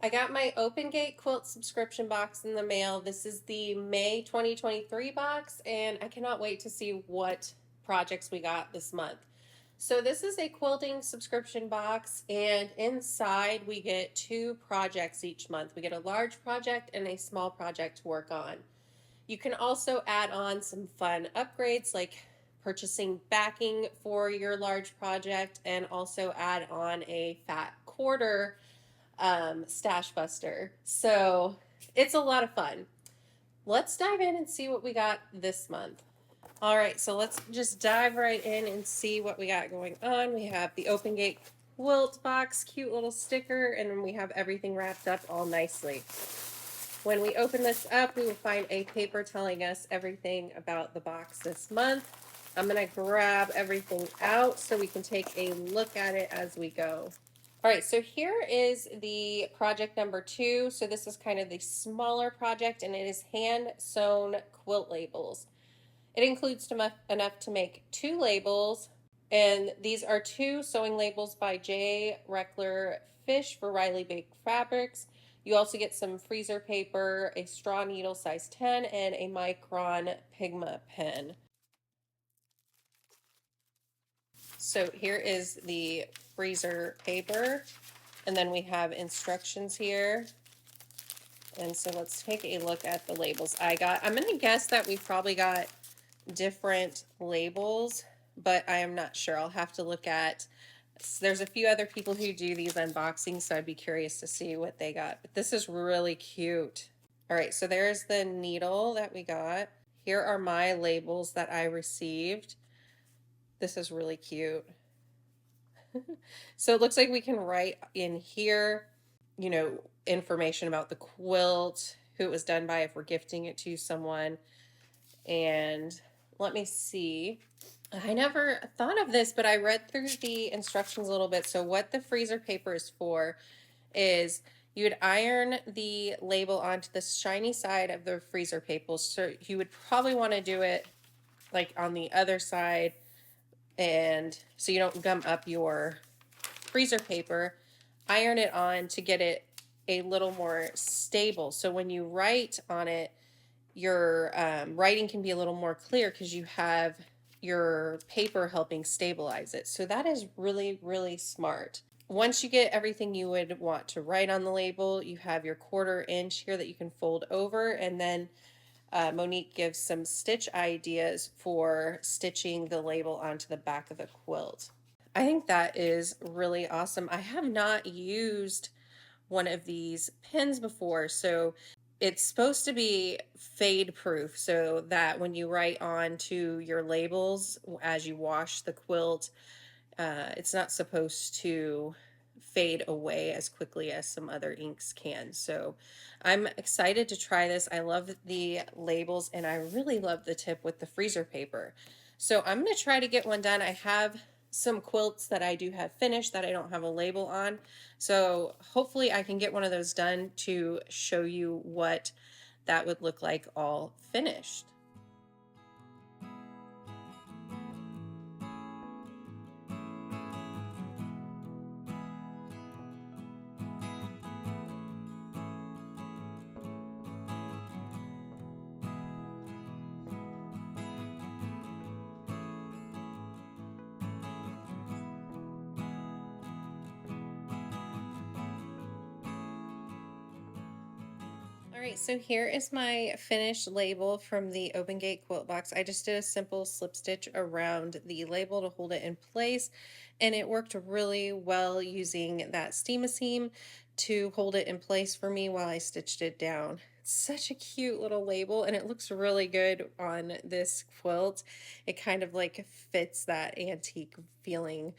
I got my Open Gate Quilt subscription box in the mail. This is the May 2023 box, and I cannot wait to see what projects we got this month. So this is a quilting subscription box, and inside we get two projects each month. We get a large project and a small project to work on. You can also add on some fun upgrades like purchasing backing for your large project, and also add on a fat quarter stash buster. So it's a lot of fun. Let's dive in and see what we got this month. All right, so let's just dive right in and see what we got going on. We have the Open Gate Quilt box, cute little sticker, and then we have everything wrapped up all nicely. When we open this up, we will find a paper telling us everything about the box this month. I'm going to grab everything out so we can take a look at it as we go. All right, so here is the project number 2. So this is kind of the smaller project, and it is hand sewn quilt labels. It includes enough to make 2 labels, and these are 2 sewing labels by J. Reckler Fish for Riley Baked Fabrics. You also get some freezer paper, a straw needle size 10, and a micron Pigma pen. So here is the freezer paper, and then we have instructions here. And so let's take a look at the labels I got. I'm going to guess that we probably got different labels, but I am not sure. I'll have to look at. There's a few other people who do these unboxings, so I'd be curious to see what they got. But this is really cute. All right, so there's the needle that we got. Here are my labels that I received. This is really cute. So it looks like we can write in here, you know, information about the quilt, who it was done by if we're gifting it to someone. And let me see. I never thought of this, but I read through the instructions a little bit. So what the freezer paper is for is you would iron the label onto the shiny side of the freezer paper. So you would probably want to do it like on the other side, and so you don't gum up your freezer paper. Iron it on to get it a little more stable. So when you write on it, your writing can be a little more clear because you have your paper helping stabilize it. So that is really, really smart. Once you get everything you would want to write on the label, you have your 1/4 inch here that you can fold over, and then Monique gives some stitch ideas for stitching the label onto the back of the quilt. I think that is really awesome. I have not used one of these pens before, so it's supposed to be fade proof so that when you write on to your labels as you wash the quilt, it's not supposed to fade away as quickly as some other inks can. So I'm excited to try this. I love the labels, and I really love the tip with the freezer paper. So I'm going to try to get one done. I have some quilts that I do have finished that I don't have a label on. So hopefully I can get one of those done to show you what that would look like all finished. All right, so here is my finished label from the Open Gate Quilt box. I just did a simple slip stitch around the label to hold it in place, and it worked really well using that steam-a-seam to hold it in place for me while I stitched it down. It's such a cute little label, and it looks really good on this quilt. It kind of like fits that antique feeling,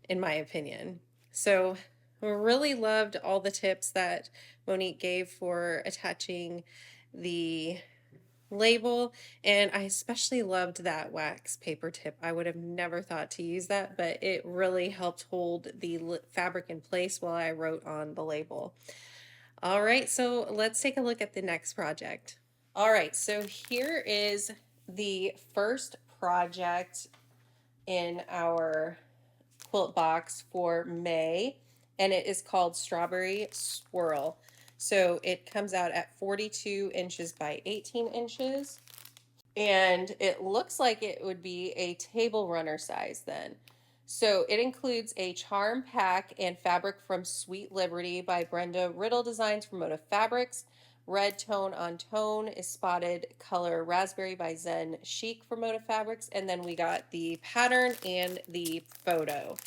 in my opinion. So really loved all the tips that Monique gave for attaching the label, and I especially loved that wax paper tip. I would have never thought to use that, but it really helped hold the fabric in place while I wrote on the label. All right, so let's take a look at the next project. All right, so here is the first project in our quilt box for May, and it is called Strawberry Swirl. So it comes out at 42 inches by 18 inches. And it looks like it would be a table runner size then. So it includes a charm pack and fabric from Sweet Liberty by Brenda Riddle Designs for Motive Fabrics. Red tone on tone is spotted color raspberry by Zen Chic for Motive Fabrics. And then we got the pattern and the photo.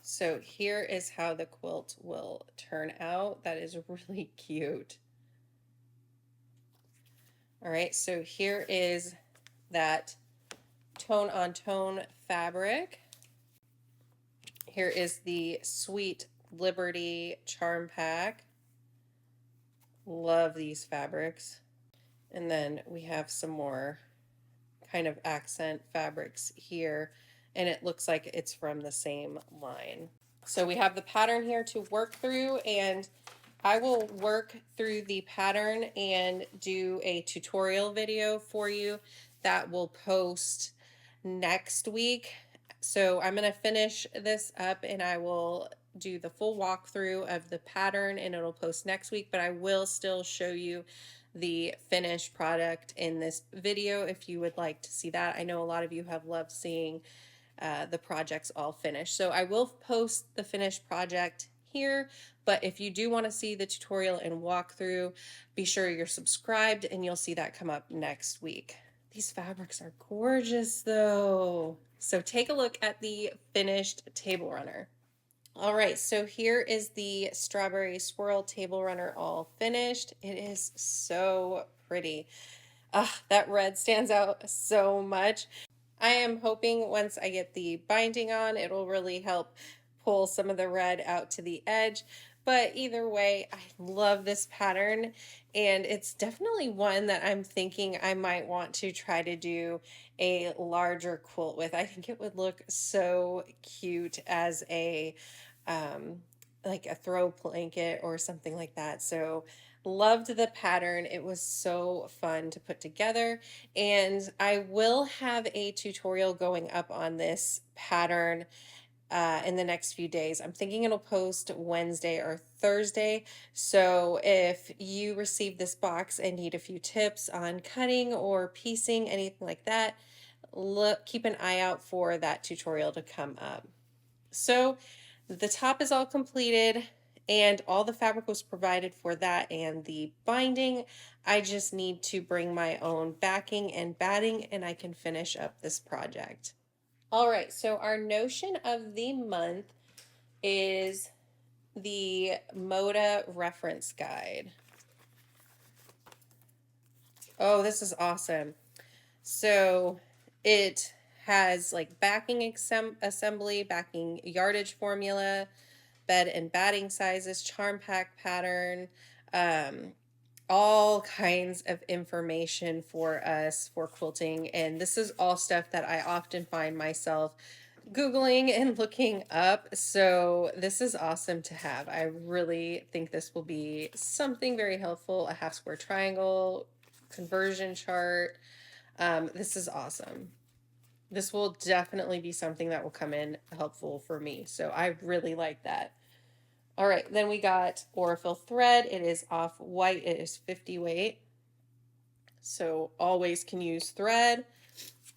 So here is how the quilt will turn out. That is really cute. All right, so here is that tone on tone fabric. Here is the Sweet Liberty Charm Pack. Love these fabrics. And then we have some more kind of accent fabrics here, and it looks like it's from the same line. So we have the pattern here to work through, and I will work through the pattern and do a tutorial video for you that will post next week. So I'm going to finish this up and I will do the full walkthrough of the pattern and it'll post next week, but I will still show you the finished product in this video if you would like to see that. I know a lot of you have loved seeing the projects all finished. So I will post the finished project here, but if you do want to see the tutorial and walkthrough, be sure you're subscribed and you'll see that come up next week. These fabrics are gorgeous though. So take a look at the finished table runner. All right, so here is the Strawberry Swirl table runner all finished. It is so pretty. That red stands out so much. I am hoping once I get the binding on, it'll really help pull some of the red out to the edge. But either way, I love this pattern, and it's definitely one that I'm thinking I might want to try to do a larger quilt with. I think it would look so cute as a like a throw blanket or something like that. So loved the pattern. It was so fun to put together, and I will have a tutorial going up on this pattern in the next few days. I'm thinking it'll post Wednesday or Thursday. So if you receive this box and need a few tips on cutting or piecing, anything like that, keep an eye out for that tutorial to come up. So the top is all completed and all the fabric was provided for that and the binding. I just need to bring my own backing and batting and I can finish up this project. All right, so our notion of the month is the Moda reference guide. Oh, this is awesome. So it has like backing assembly, backing yardage formula, bed and batting sizes, charm pack pattern, all kinds of information for us for quilting. And this is all stuff that I often find myself Googling and looking up. So this is awesome to have. I really think this will be something very helpful. A half square triangle, conversion chart. This is awesome. This will definitely be something that will come in helpful for me. So I really like that. All right, then we got Aurifil thread. It is off white. It is 50 weight. So always can use thread.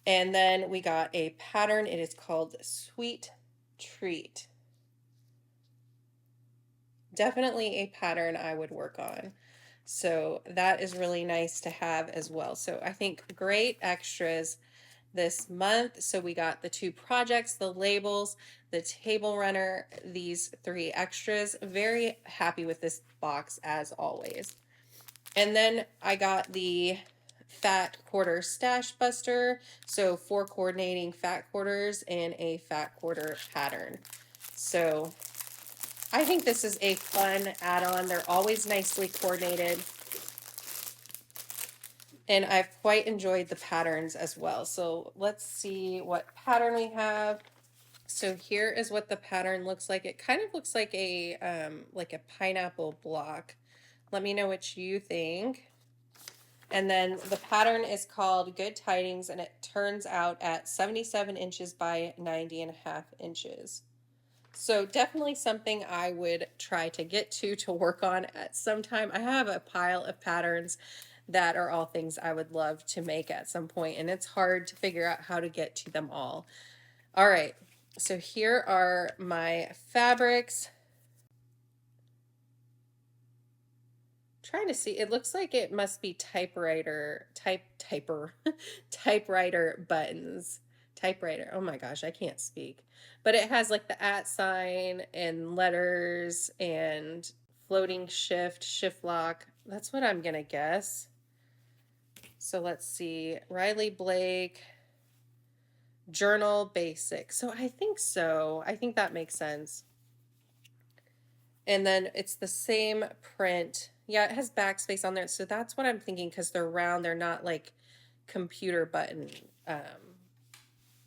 And then we got a pattern. It is called Sweet Treat. Definitely a pattern I would work on. So that is really nice to have as well. So I think great extras this month. So we got the 2 projects, the labels, the table runner, these 3 extras. Very happy with this box as always. And then I got the fat quarter stash buster. So 4 coordinating fat quarters and a fat quarter pattern. So I think this is a fun add-on. They're always nicely coordinated. And I've quite enjoyed the patterns as well. So let's see what pattern we have. So here is what the pattern looks like. It kind of looks like a pineapple block. Let me know what you think. And then the pattern is called Good Tidings, and it turns out at 77 inches by 90.5 inches. So definitely something I would try to get to work on at some time. I have a pile of patterns that are all things I would love to make at some point, and it's hard to figure out how to get to them all. All right, so here are my fabrics. Trying to see, it looks like it must be typewriter buttons. Typewriter. Oh my gosh, I can't speak. But it has like the at sign and letters and floating shift lock. That's what I'm gonna guess. So let's see. Riley Blake, journal basic. So I think so. I think that makes sense. And then it's the same print. Yeah, it has backspace on there. So that's what I'm thinking, because they're round. They're not like computer button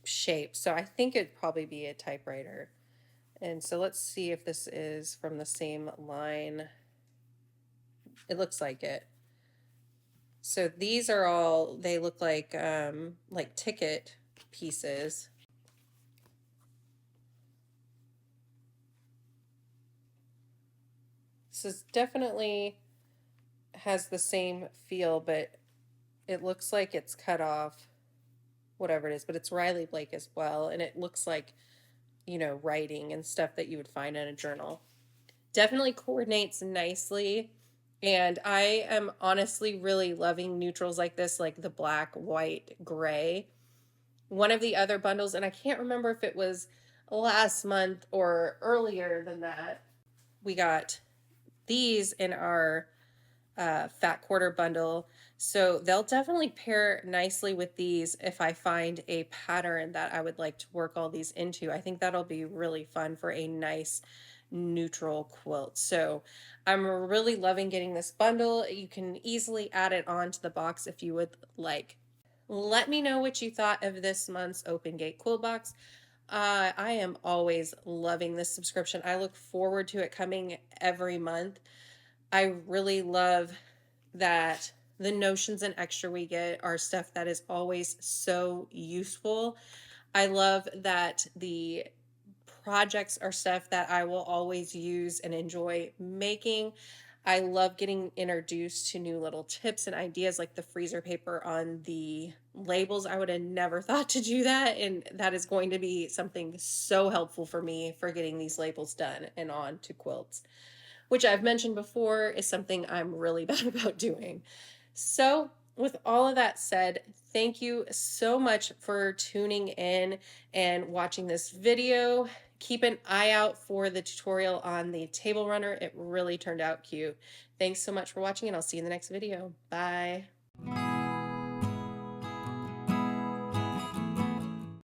shape. So I think it'd probably be a typewriter. And so let's see if this is from the same line. It looks like it. So these are all, they look like ticket pieces. This is definitely has the same feel, but it looks like it's cut off, whatever it is, but it's Riley Blake as well. And it looks like, you know, writing and stuff that you would find in a journal. Definitely coordinates nicely. And I am honestly really loving neutrals like this, like the black, white, gray. One of the other bundles, and I can't remember if it was last month or earlier than that, we got these in our fat quarter bundle. So they'll definitely pair nicely with these if I find a pattern that I would like to work all these into. I think that'll be really fun for a nice neutral quilt. So I'm really loving getting this bundle. You can easily add it onto the box if you would like. Let me know what you thought of this month's Open Gate Quilt Box. I am always loving this subscription. I look forward to it coming every month. I really love that the notions and extra we get are stuff that is always so useful. I love that the projects are stuff that I will always use and enjoy making. I love getting introduced to new little tips and ideas, like the freezer paper on the labels. I would have never thought to do that, and that is going to be something so helpful for me for getting these labels done and on to quilts, which I've mentioned before is something I'm really bad about doing. So, with all of that said, thank you so much for tuning in and watching this video. Keep an eye out for the tutorial on the table runner. It really turned out cute. Thanks so much for watching, and I'll see you in the next video. Bye.